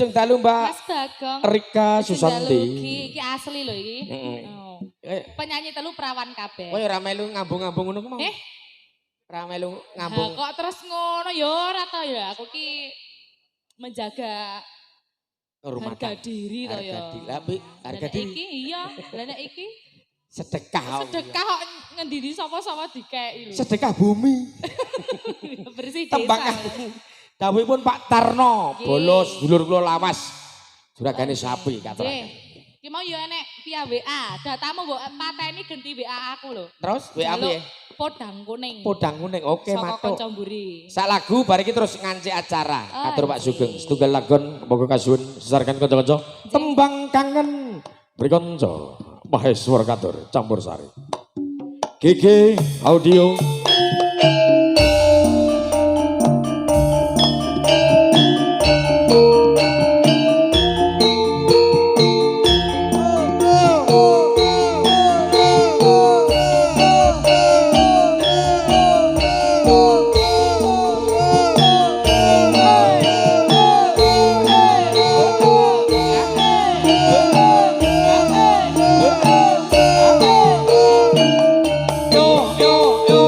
Lajeng dalu Mbak Mas Bagong. Rika Sing Susanti. dalu iki asli lho iki. Heeh. Oh. Eh, Penyanyi telu perawan kabeh. kowe ora melu ngambung-ngambung ngono ku mau. Eh? Ora melu Ha, ngambung. kok terus ngono ya ora ta ya. Aku ki menjaga Rumah harga tangga. diri to ya. Harga diri. Lah, Bi, harga Lah, nek diri. iki iya, lah nek iki Sedekah. sedekah kok ngendi sapa-sapa dikeki lho. Sedekah bumi. Bersih Tembang desa. dawuhipun Pak Tarno, Nggih. bolos dulur kula lawas. Juragane sapi katuraken. Nggih. Ki mau ya enek via WA. Datamu mbok pateni genti WA aku lho. Terus WA piye? Podang kuning. Podang kuning. Oke, Saka matuk. kanca mburi. Sak lagu bar iki terus ngancik acara. Oh, Atur Pak nggih. Sugeng, setunggal lagon monggo kasuwun sesarkan kanca-kanca. Tembang kangen prikanca Maheswar Katur campur sari. GG Audio. Yo yo yo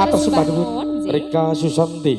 Matur sembah nuwun, nuwun nggih. Rika Susanti